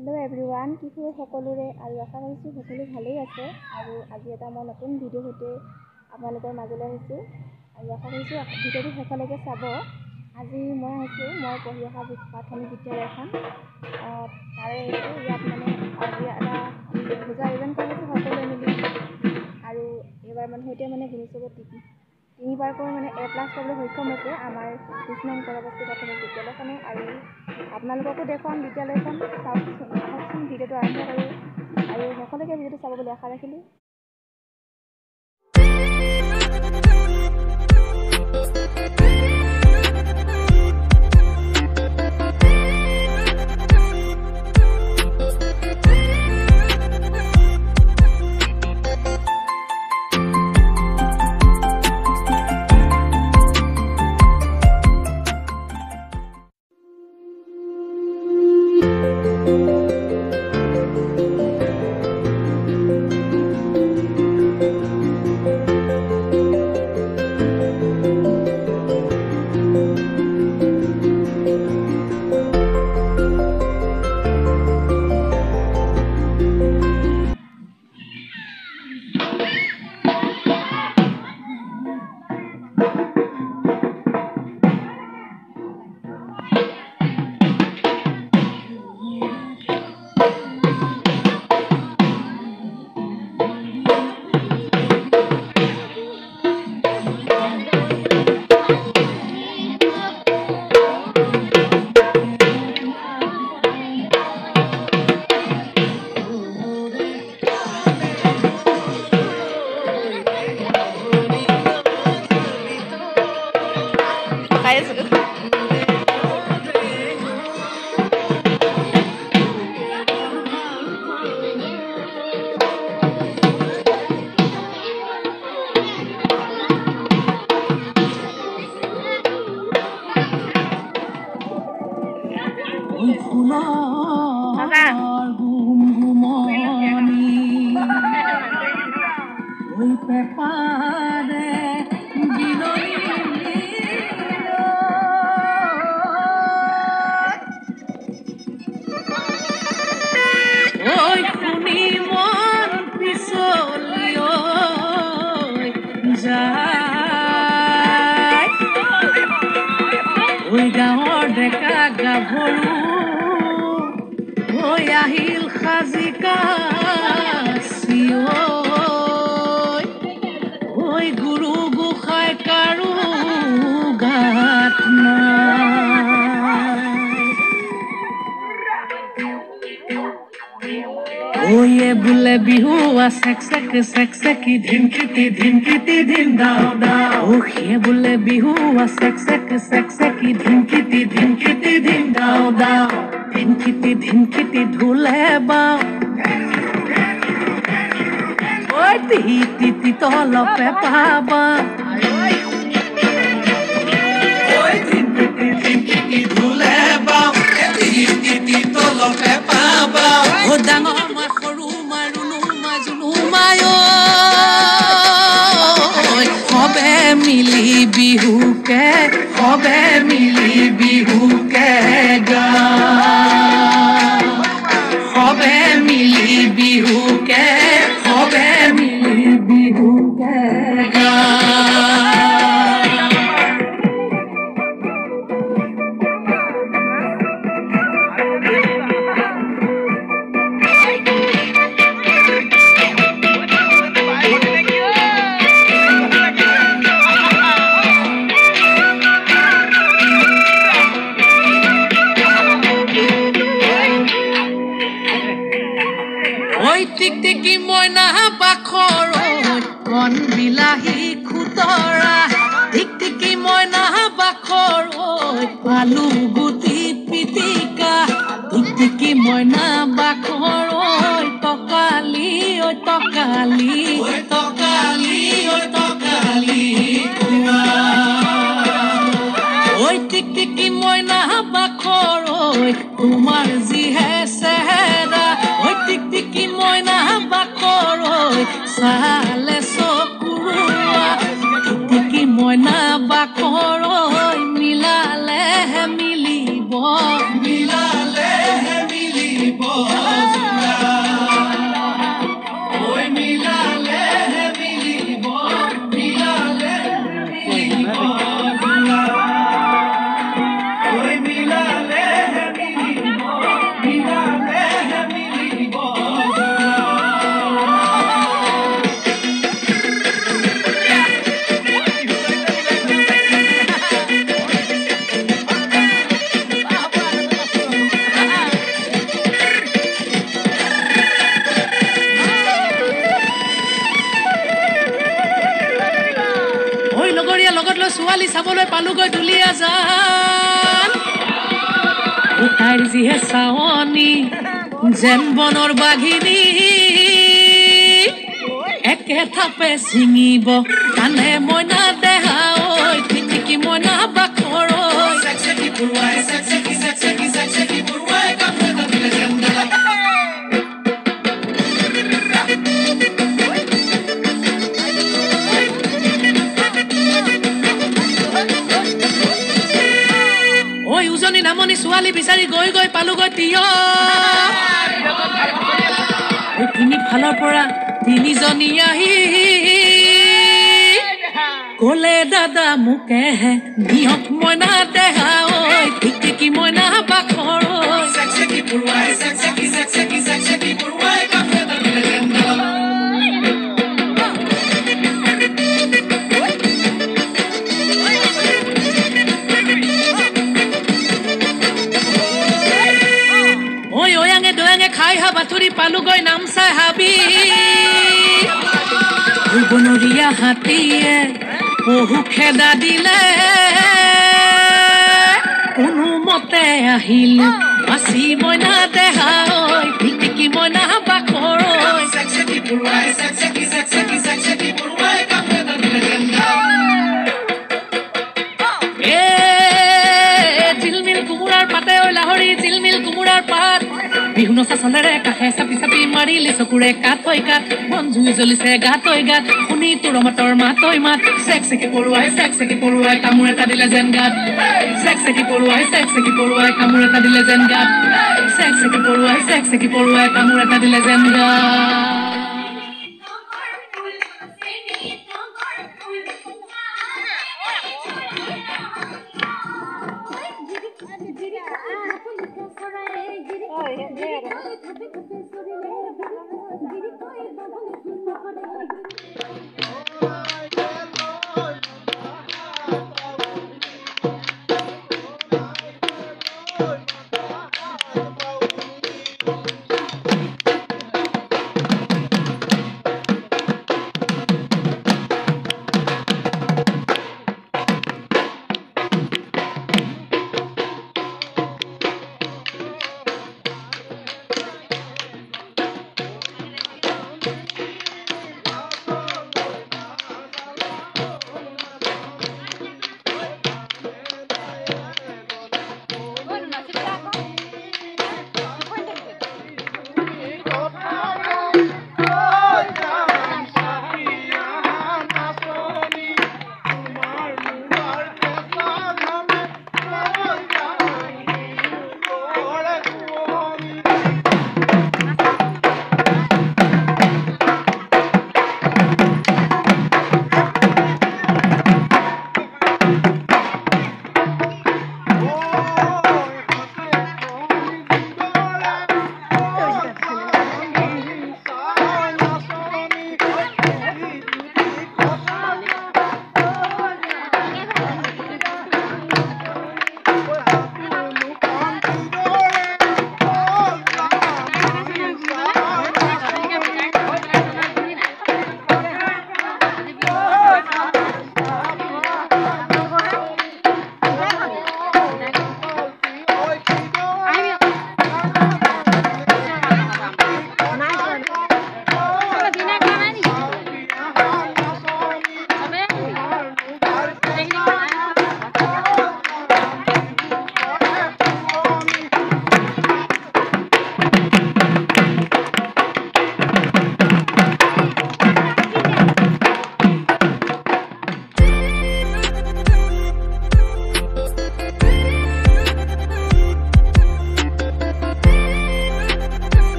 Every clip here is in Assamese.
হেল্ল' এভৰিৱান, কি খবৰ সকলোৰে? আৰু আশা কৰিছোঁ সকলো ভালেই আছে। আৰু আজি এটা মই নতুন ভিডিঅ'ৰ সৈতে আপোনালোকৰ মাজলৈ আহিছোঁ আৰু আশা কৰিছোঁ ভিডিঅ'টো শেষলৈকে চাব। আজি মই পঢ়ি অহা প্ৰাথমিক বিদ্যালয়খন তাৰে ইয়াত আজি এটা ভোজৰ আয়োজন কৰা হৈছে সকলোৱে মিলি। আৰু এইবাৰ সৈতে গুণোৎসৱত 3বাৰকৈ A+ পাবলৈ সক্ষম হৈছে আমাৰ 20 নং কৰবস্তি প্ৰাথমিক বিদ্যালয়খনে। আৰু আপোনালোককো দেখুৱাম বিদ্যালয়খন। আহকচোন ভিডিঅ'টো আৰম্ভ কৰোঁ আৰু সকলোকে ভিডিঅ'টো চাব বুলি আশা ৰাখিলোঁ। গাঁৱৰ ডেকা গাভৰু হৈ আহিল সাজিকা ঐ গুৰু গোসাঁই কাৰো গাত ঐয়ে বোলে বিহু চেক ধিনকিটি ধিন দাও দাও সিয়ে বোলে বিহু চেক ধিনকিটি ধিন দাও দাও ধিনকিটি ঢোলে বাও ঐ তি তলপে পাবা ধিনকিটি ঢোলে বাও তি তলপে পাবা ও ডাঙৰ মিলি বিহুকে গা মিলি বিহুকে গা টিকটিকি মইনা বাখৰ কণ বিলাহী খুতৰা টিকটিকি মইনা বাখৰ আলু গুটি পিটিকা টিকটিকি মইনা বাখৰ টকালি টিকটিকি মইনা বাখৰ তোমাৰ যিহে চেহেৰা টিকটিকি মইনা বাখৰ চালে চকুৰুৱা টিকটিকি মইনা বাখৰ মিলালেহে মিলিব ঐ মিলালেহে মিলিব মিলালেহে মিলিব ঐ মিলালেহে মিলিব মিলালেহে মিলিব লগৰীয়া লগত লৈ ছোৱালী চাবলৈ পালোগৈ দুলীয়াজান তাইৰ যিহে চাৱনী যেন বনৰ বাঘিনী একে থাপে ছিঙিব কানে মইনা দেহা ঐ টিটিকি মইনা বাখৰ উজনি নামনি ছোৱালী বিচাৰি গৈ গৈ পালোগৈ তিয় তিনিফালৰ পৰা তিনিজনী আহি কলে দাদা মোকেহে নিয়ক মইনা দেহা ঐ টিটিকি মইনা বাখৰ খাই হা বাতৰি পালোগৈ নামচাই হাবি বনৰীয়া হাতীয়ে বহু খেদা দিলে কোনোমতে আহিলে বাচি মইনা দেহা ঐ টিটিকি মইনা বাখৰ জিলমিল কোমোৰাৰ পাতে ঐ লাহৰি জিলমিল কোমোৰাৰ পাত বিহু নচা চলেৰে কাষে চাপি চাপি মাৰিলে চকুৰে কাঠৈ কাঠ মন জুই জ্বলিছে গাতৈ গাত শুনি তোৰ মাতৰ মাতৈ মাত চেক চেকি পৰুৱাই কামোৰ এটা দিলে যেন গাত চেক চেকি পৰুৱাই কামোৰ এটা দিলে যেন গাত চেক চেকি পৰুৱাই কামোৰ এটা দিলে যেন গাত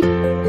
আছে।